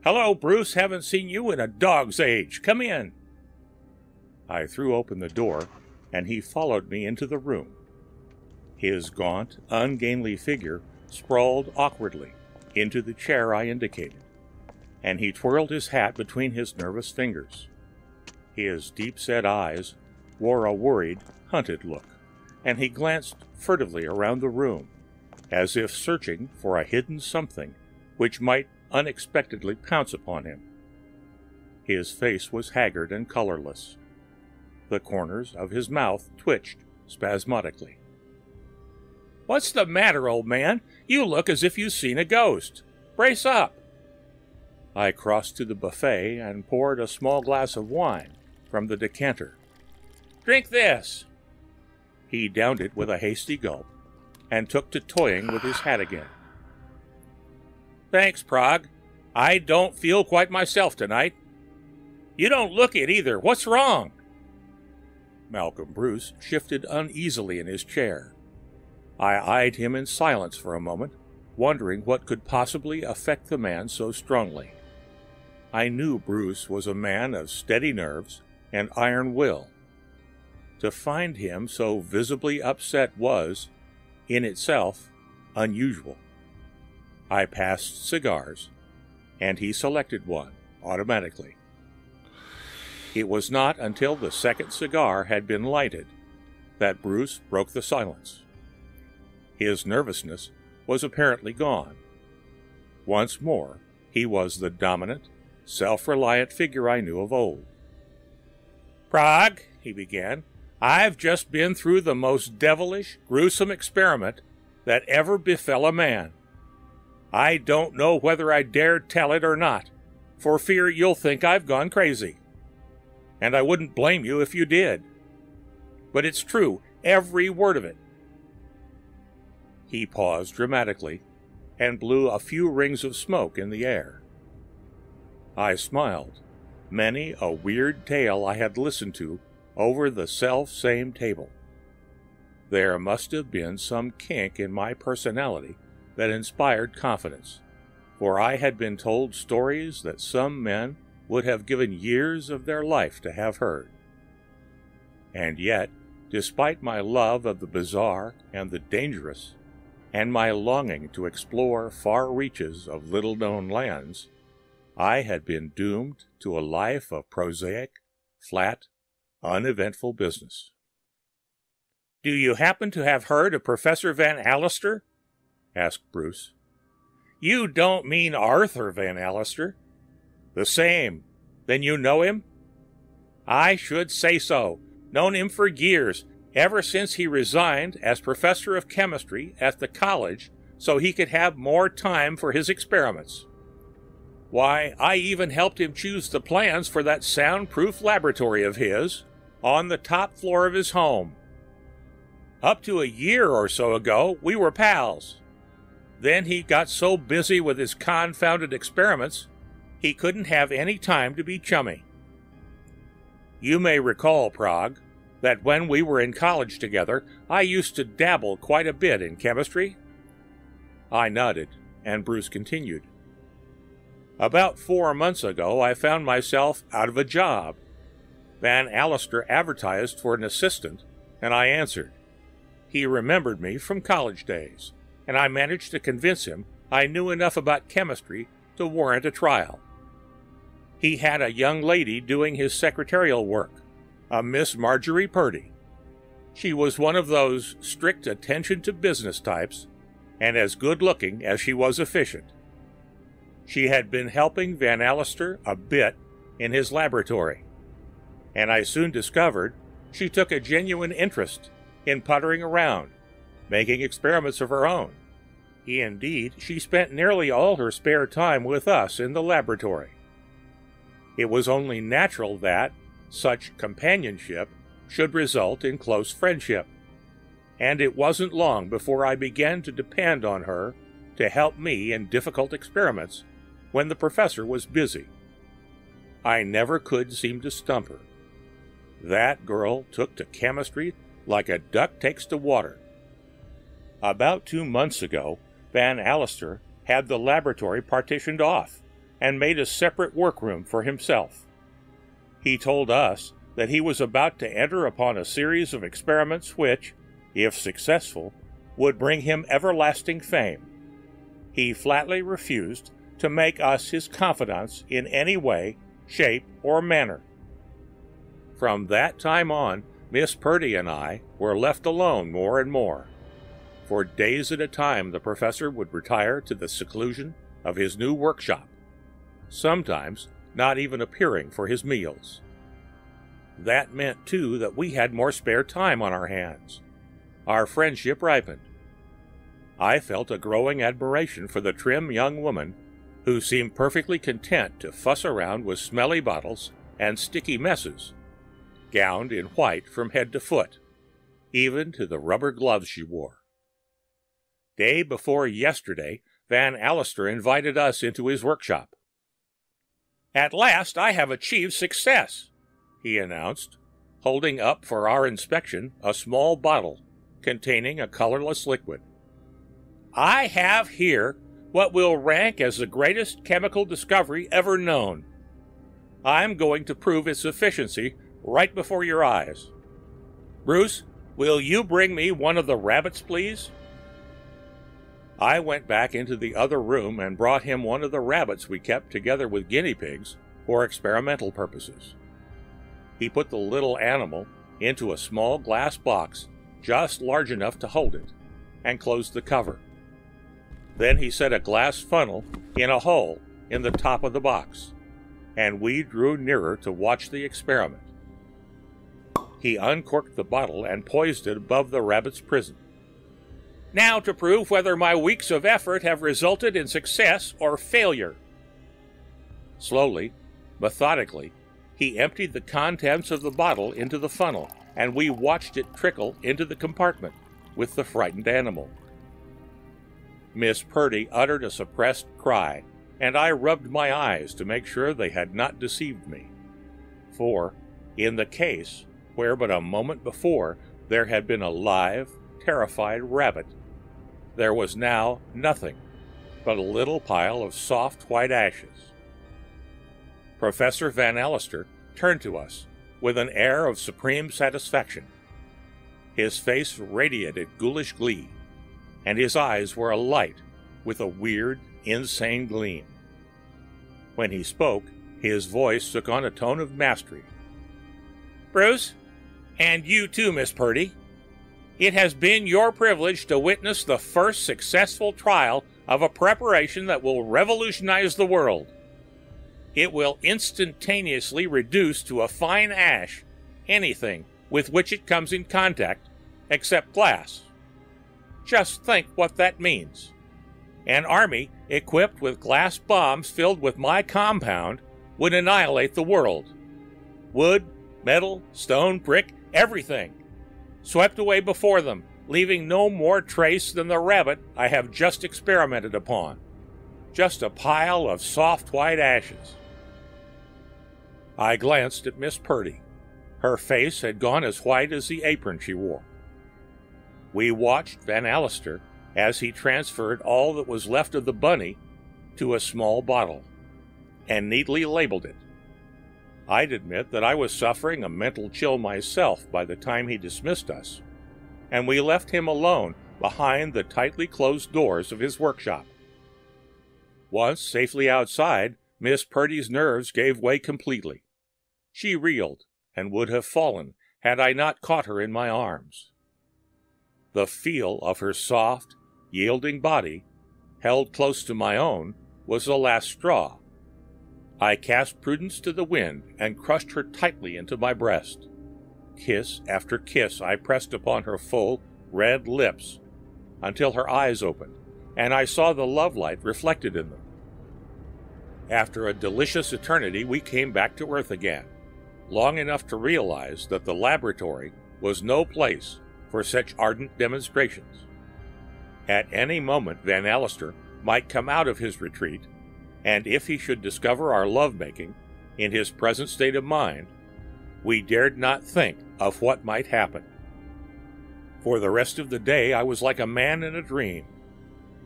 Hello, Bruce. Haven't seen you in a dog's age. Come in. I threw open the door, and he followed me into the room. His gaunt, ungainly figure sprawled awkwardly into the chair I indicated, and he twirled his hat between his nervous fingers. His deep-set eyes wore a worried, hunted look, and he glanced furtively around the room, as if searching for a hidden something which might unexpectedly pounce upon him. His face was haggard and colorless. The corners of his mouth twitched spasmodically. "What's the matter, old man? You look as if you've seen a ghost. Brace up." I crossed to the buffet and poured a small glass of wine from the decanter. "Drink this." He downed it with a hasty gulp and took to toying with his hat again. "Thanks, Prague. I don't feel quite myself tonight." "You don't look it either. What's wrong?" Malcolm Bruce shifted uneasily in his chair. I eyed him in silence for a moment, wondering what could possibly affect the man so strongly. I knew Bruce was a man of steady nerves and iron will. To find him so visibly upset was, in itself, unusual. I passed cigars, and he selected one automatically. It was not until the second cigar had been lighted that Bruce broke the silence. His nervousness was apparently gone. Once more, he was the dominant, self-reliant figure I knew of old. "Prague," he began, "I've just been through the most devilish, gruesome experiment that ever befell a man. I don't know whether I dare tell it or not, for fear you'll think I've gone crazy. And I wouldn't blame you if you did. But it's true, every word of it." He paused dramatically and blew a few rings of smoke in the air. I smiled. Many a weird tale I had listened to over the self-same table. There must have been some kink in my personality that inspired confidence, for I had been told stories that some men would have given years of their life to have heard. And yet, despite my love of the bizarre and the dangerous, and my longing to explore far reaches of little-known lands, I had been doomed to a life of prosaic, flat, uneventful business. "Do you happen to have heard of Professor Van Alstyr?" asked Bruce. "You don't mean Arthur Van Alstyr?" "The same. Then you know him?" "I should say so. Known him for years, ever since he resigned as professor of chemistry at the college so he could have more time for his experiments. Why, I even helped him choose the plans for that soundproof laboratory of his on the top floor of his home. Up to a year or so ago, we were pals. Then he got so busy with his confounded experiments, he couldn't have any time to be chummy. You may recall, Prague, that when we were in college together, I used to dabble quite a bit in chemistry?" I nodded, and Bruce continued. "About 4 months ago, I found myself out of a job. Van Alstyr advertised for an assistant, and I answered. He remembered me from college days, and I managed to convince him I knew enough about chemistry to warrant a trial. He had a young lady doing his secretarial work, a Miss Marjorie Purdy. She was one of those strict attention to business types, and as good-looking as she was efficient. She had been helping Van Alstyr a bit in his laboratory, and I soon discovered she took a genuine interest in puttering around, making experiments of her own. Indeed, she spent nearly all her spare time with us in the laboratory. It was only natural that such companionship should result in close friendship, and it wasn't long before I began to depend on her to help me in difficult experiments when the professor was busy. I never could seem to stump her. That girl took to chemistry like a duck takes to water. About 2 months ago, Van Alstyr had the laboratory partitioned off, and made a separate workroom for himself. He told us that he was about to enter upon a series of experiments which, if successful, would bring him everlasting fame. He flatly refused to make us his confidants in any way, shape, or manner. From that time on, Miss Purdy and I were left alone more and more. For days at a time the professor would retire to the seclusion of his new workshop, sometimes not even appearing for his meals. That meant, too, that we had more spare time on our hands. Our friendship ripened. I felt a growing admiration for the trim young woman who seemed perfectly content to fuss around with smelly bottles and sticky messes, gowned in white from head to foot, even to the rubber gloves she wore. Day before yesterday, Van Alstyr invited us into his workshop. "At last I have achieved success," he announced, holding up for our inspection a small bottle containing a colorless liquid. "I have here what will rank as the greatest chemical discovery ever known. I'm going to prove its efficiency right before your eyes. Bruce, will you bring me one of the rabbits, please?" I went back into the other room and brought him one of the rabbits we kept together with guinea pigs for experimental purposes. He put the little animal into a small glass box just large enough to hold it, and closed the cover. Then he set a glass funnel in a hole in the top of the box, and we drew nearer to watch the experiment. He uncorked the bottle and poised it above the rabbit's prison. "Now to prove whether my weeks of effort have resulted in success or failure." Slowly, methodically, he emptied the contents of the bottle into the funnel, and we watched it trickle into the compartment with the frightened animal. Miss Purdy uttered a suppressed cry, and I rubbed my eyes to make sure they had not deceived me. For, in the case where but a moment before there had been a live, terrified rabbit, there was now nothing but a little pile of soft white ashes. Professor Van Alstyr turned to us with an air of supreme satisfaction. His face radiated ghoulish glee, and his eyes were alight with a weird, insane gleam. When he spoke, his voice took on a tone of mastery. "Bruce, and you too, Miss Purdy, it has been your privilege to witness the first successful trial of a preparation that will revolutionize the world. It will instantaneously reduce to a fine ash anything with which it comes in contact, except glass. Just think what that means. An army equipped with glass bombs filled with my compound would annihilate the world. Wood, metal, stone, brick, everything, swept away before them, leaving no more trace than the rabbit I have just experimented upon. Just a pile of soft white ashes." I glanced at Miss Purdy. Her face had gone as white as the apron she wore. We watched Van Alstyr as he transferred all that was left of the bunny to a small bottle, and neatly labeled it. I'd admit that I was suffering a mental chill myself by the time he dismissed us, and we left him alone behind the tightly closed doors of his workshop. Once safely outside, Miss Purdy's nerves gave way completely. She reeled and would have fallen had I not caught her in my arms. The feel of her soft, yielding body, held close to my own, was the last straw. I cast Prudence to the wind and crushed her tightly into my breast. Kiss after kiss I pressed upon her full, red lips until her eyes opened, and I saw the lovelight reflected in them. After a delicious eternity, we came back to Earth again, long enough to realize that the laboratory was no place for such ardent demonstrations. At any moment Van Alstyr might come out of his retreat, and if he should discover our love-making in his present state of mind, we dared not think of what might happen. For the rest of the day I was like a man in a dream.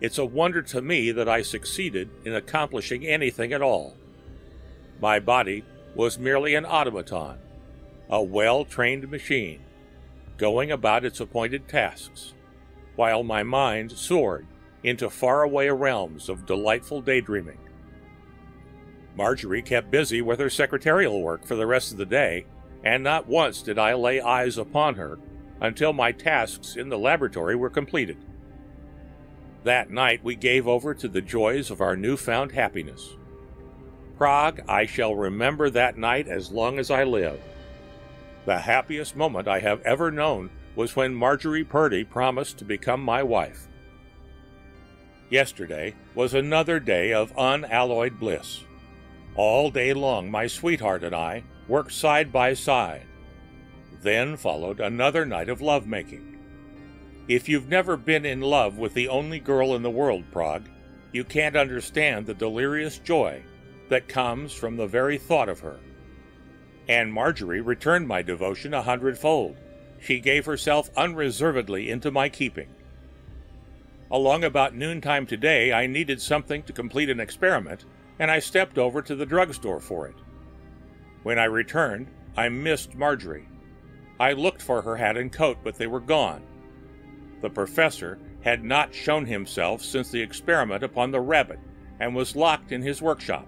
It's a wonder to me that I succeeded in accomplishing anything at all. My body was merely an automaton, a well-trained machine, going about its appointed tasks, while my mind soared into faraway realms of delightful daydreaming. Marjorie kept busy with her secretarial work for the rest of the day, and not once did I lay eyes upon her until my tasks in the laboratory were completed. That night we gave over to the joys of our newfound happiness. Prague, I shall remember that night as long as I live. The happiest moment I have ever known was when Marjorie Purdy promised to become my wife. Yesterday was another day of unalloyed bliss. All day long my sweetheart and I worked side by side. Then followed another night of lovemaking. If you've never been in love with the only girl in the world, Prague, you can't understand the delirious joy that comes from the very thought of her. And Marjorie returned my devotion 100-fold. She gave herself unreservedly into my keeping. Along about noontime today, I needed something to complete an experiment, and I stepped over to the drugstore for it. When I returned, I missed Marjorie. I looked for her hat and coat, but they were gone. The professor had not shown himself since the experiment upon the rabbit, and was locked in his workshop.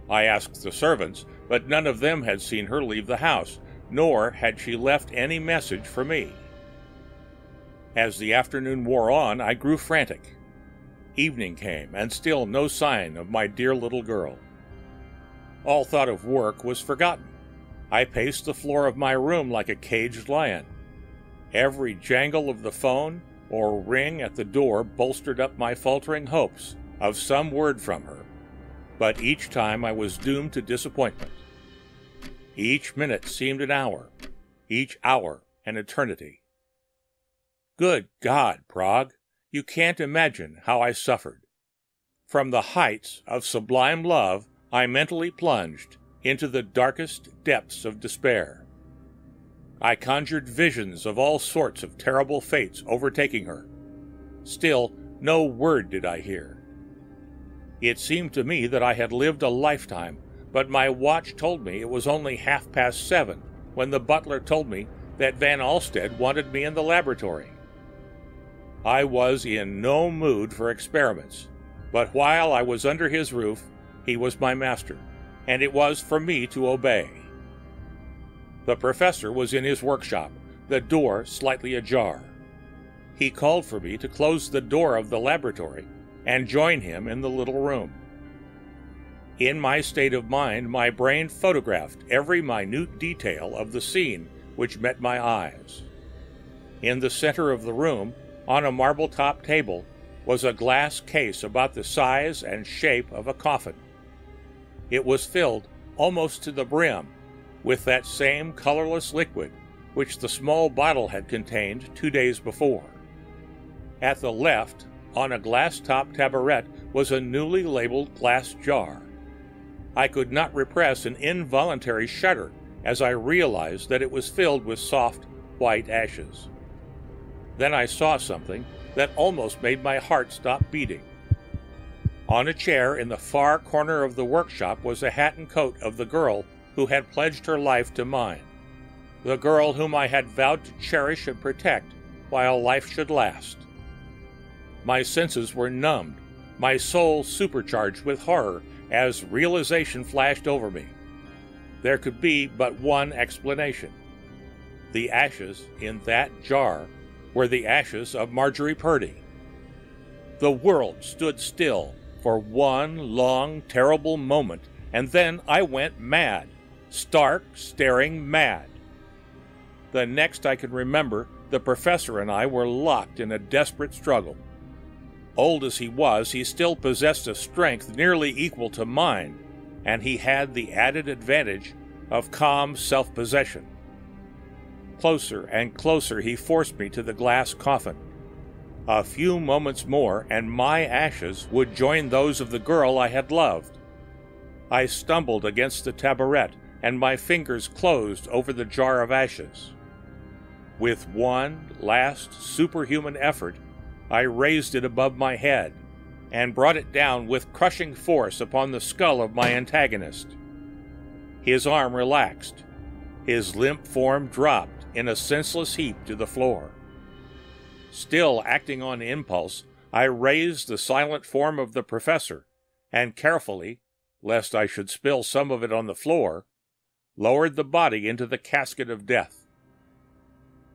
I asked the servants, but none of them had seen her leave the house, nor had she left any message for me. As the afternoon wore on, I grew frantic. Evening came, and still no sign of my dear little girl. All thought of work was forgotten. I paced the floor of my room like a caged lion. Every jangle of the phone or ring at the door bolstered up my faltering hopes of some word from her, but each time I was doomed to disappointment. Each minute seemed an hour, each hour an eternity. Good God, Prague, you can't imagine how I suffered. From the heights of sublime love, I mentally plunged into the darkest depths of despair. I conjured visions of all sorts of terrible fates overtaking her. Still, no word did I hear. It seemed to me that I had lived a lifetime, but my watch told me it was only 7:30 when the butler told me that Van Alsted wanted me in the laboratory. I was in no mood for experiments, but while I was under his roof, he was my master, and it was for me to obey. The professor was in his workshop, the door slightly ajar. He called for me to close the door of the laboratory and join him in the little room. In my state of mind, my brain photographed every minute detail of the scene which met my eyes. In the center of the room, on a marble-top table, was a glass case about the size and shape of a coffin. It was filled almost to the brim with that same colorless liquid which the small bottle had contained 2 days before. At the left, on a glass-topped taboret, was a newly labeled glass jar. I could not repress an involuntary shudder as I realized that it was filled with soft, white ashes. Then I saw something that almost made my heart stop beating. On a chair in the far corner of the workshop was the hat and coat of the girl who had pledged her life to mine, the girl whom I had vowed to cherish and protect while life should last. My senses were numbed, my soul supercharged with horror as realization flashed over me. There could be but one explanation. The ashes in that jar were the ashes of Marjorie Purdy. The world stood still for one long, terrible moment, and then I went mad, stark, staring mad. The next I can remember, the professor and I were locked in a desperate struggle. Old as he was, he still possessed a strength nearly equal to mine, and he had the added advantage of calm self-possession. Closer and closer he forced me to the glass coffin. A few moments more, and my ashes would join those of the girl I had loved. I stumbled against the taboret, and my fingers closed over the jar of ashes. With one last superhuman effort, I raised it above my head and brought it down with crushing force upon the skull of my antagonist. His arm relaxed. His limp form dropped in a senseless heap to the floor. Still acting on impulse, I raised the silent form of the professor and carefully, lest I should spill some of it on the floor, lowered the body into the casket of death.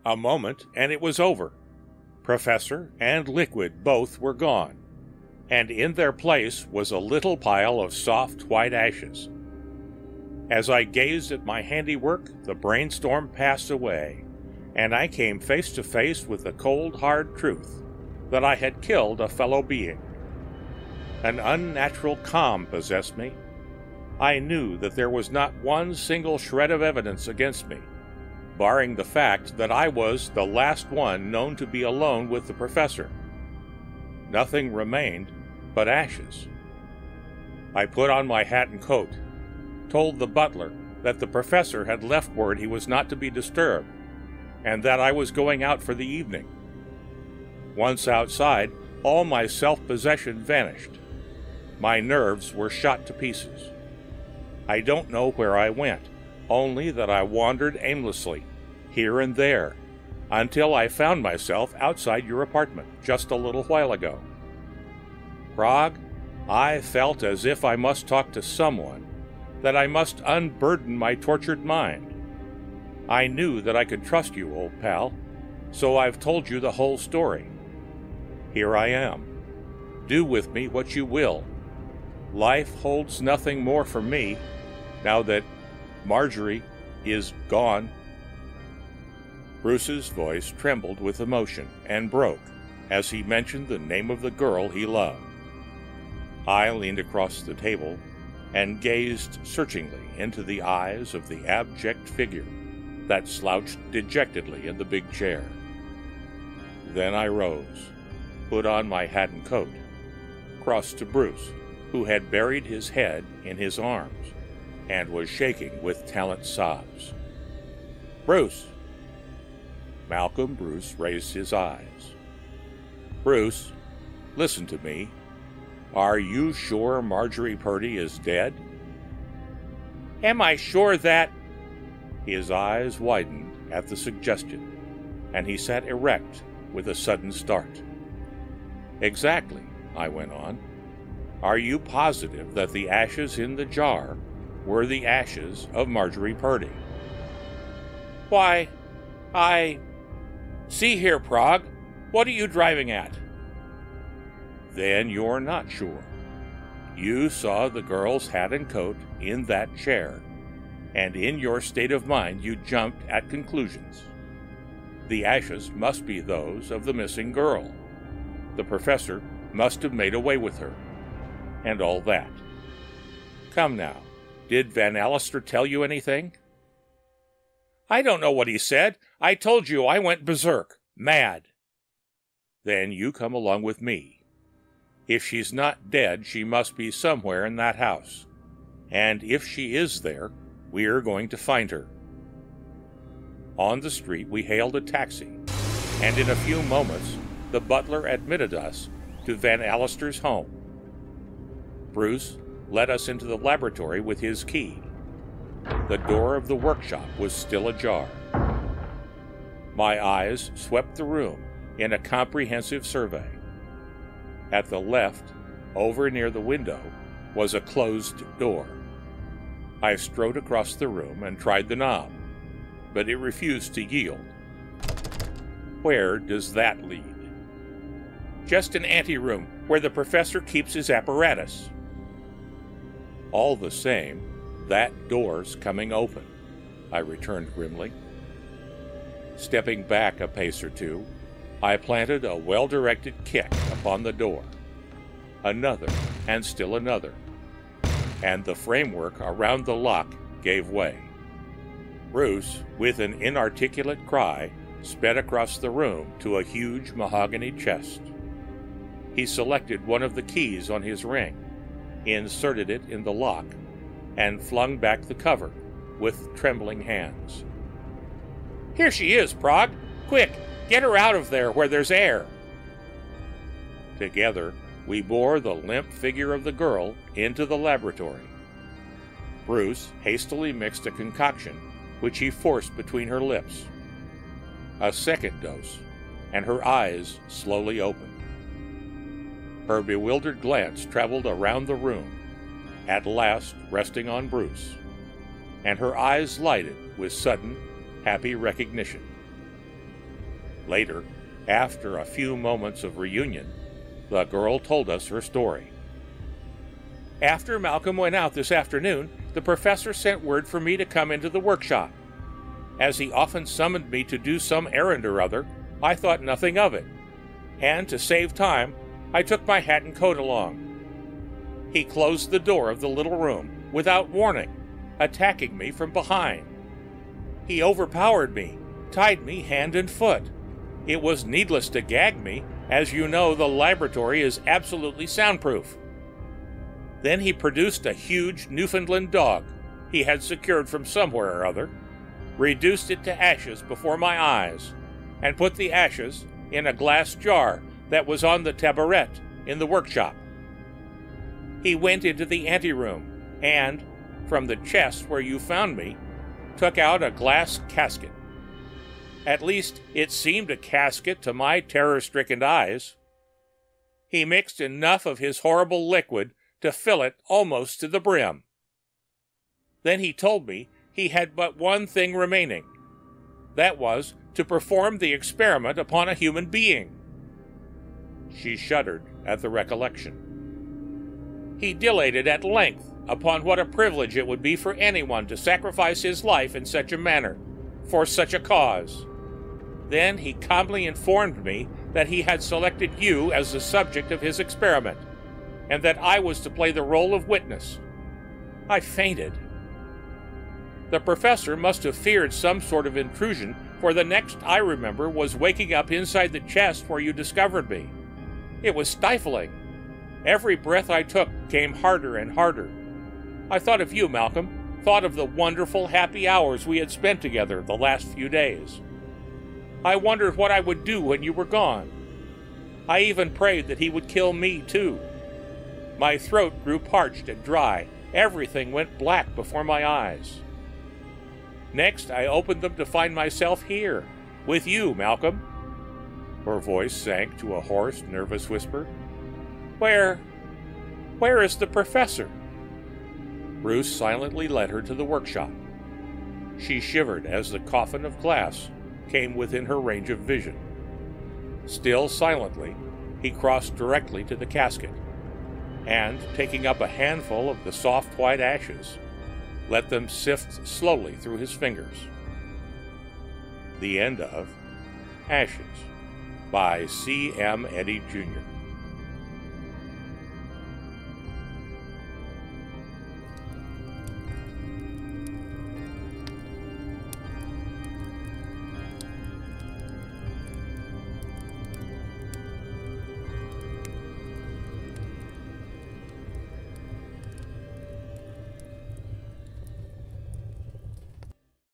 A moment, and it was over. Professor and liquid both were gone, and in their place was a little pile of soft white ashes. As I gazed at my handiwork, the brainstorm passed away, and I came face to face with the cold, hard truth that I had killed a fellow being. An unnatural calm possessed me. I knew that there was not one single shred of evidence against me, barring the fact that I was the last one known to be alone with the professor. Nothing remained but ashes. I put on my hat and coat, told the butler that the professor had left word he was not to be disturbed, and that I was going out for the evening. Once outside, all my self-possession vanished. My nerves were shot to pieces. I don't know where I went, only that I wandered aimlessly, here and there, until I found myself outside your apartment just a little while ago. Prague, I felt as if I must talk to someone, that I must unburden my tortured mind. I knew that I could trust you, old pal, so I've told you the whole story. Here I am. Do with me what you will. Life holds nothing more for me, now that Marjorie is gone. Bruce's voice trembled with emotion and broke as he mentioned the name of the girl he loved. I leaned across the table and gazed searchingly into the eyes of the abject figure that slouched dejectedly in the big chair. Then I rose, put on my hat and coat, crossed to Bruce, who had buried his head in his arms and was shaking with talent sobs. "Bruce!" Malcolm Bruce raised his eyes. "Bruce, listen to me. Are you sure Marjorie Purdy is dead?" "Am I sure that—" His eyes widened at the suggestion, and he sat erect with a sudden start. "Exactly," I went on. "Are you positive that the ashes in the jar were the ashes of Marjorie Purdy?" "Why, See here, Prague, what are you driving at?" "Then you're not sure. You saw the girl's hat and coat in that chair, and in your state of mind you jumped at conclusions. The ashes must be those of the missing girl. The professor must have made away with her, and all that. Come now, did Van Allister tell you anything?" "I don't know what he said. I told you I went berserk, mad." "Then you come along with me. If she's not dead, she must be somewhere in that house. And if she is there, we're going to find her." On the street, we hailed a taxi, and in a few moments, the butler admitted us to Van Allister's home. Bruce led us into the laboratory with his key. The door of the workshop was still ajar. My eyes swept the room in a comprehensive survey. At the left, over near the window, was a closed door. I strode across the room and tried the knob, but it refused to yield. "Where does that lead?" "Just an anteroom where the professor keeps his apparatus." "All the same, that door's coming open," I returned grimly. Stepping back a pace or two, I planted a well-directed kick upon the door. Another, and still another, and the framework around the lock gave way. Bruce, with an inarticulate cry, sped across the room to a huge mahogany chest. He selected one of the keys on his ring, inserted it in the lock, and flung back the cover with trembling hands. "Here she is, Prague! Quick, get her out of there where there's air!" Together, we bore the limp figure of the girl into the laboratory. Bruce hastily mixed a concoction, which he forced between her lips. A second dose, and her eyes slowly opened. Her bewildered glance traveled around the room, at last resting on Bruce, and her eyes lighted with sudden, happy recognition. Later, after a few moments of reunion, the girl told us her story. After Malcolm went out this afternoon, the professor sent word for me to come into the workshop. As he often summoned me to do some errand or other, I thought nothing of it, and to save time, I took my hat and coat along. He closed the door of the little room without warning, attacking me from behind. He overpowered me, tied me hand and foot. It was needless to gag me, as you know the laboratory is absolutely soundproof. Then he produced a huge Newfoundland dog he had secured from somewhere or other, reduced it to ashes before my eyes, and put the ashes in a glass jar that was on the taboret in the workshop. He went into the anteroom and, from the chest where you found me, took out a glass casket. At least it seemed a casket to my terror-stricken eyes. He mixed enough of his horrible liquid to fill it almost to the brim. Then he told me he had but one thing remaining. That was to perform the experiment upon a human being. She shuddered at the recollection. He dilated at length upon what a privilege it would be for anyone to sacrifice his life in such a manner, for such a cause. Then he calmly informed me that he had selected you as the subject of his experiment, and that I was to play the role of witness. I fainted. The professor must have feared some sort of intrusion, for the next I remember was waking up inside the chest where you discovered me. It was stifling. Every breath I took came harder and harder. I thought of you, Malcolm, thought of the wonderful, happy hours we had spent together the last few days. I wondered what I would do when you were gone. I even prayed that he would kill me, too. My throat grew parched and dry. Everything went black before my eyes. Next, I opened them to find myself here, with you, Malcolm. Her voice sank to a hoarse, nervous whisper. Where is the professor? Bruce silently led her to the workshop. She shivered as the coffin of glass came within her range of vision. Still silently, he crossed directly to the casket, and, taking up a handful of the soft white ashes, let them sift slowly through his fingers. The end of Ashes by C. M. Eddy, Jr.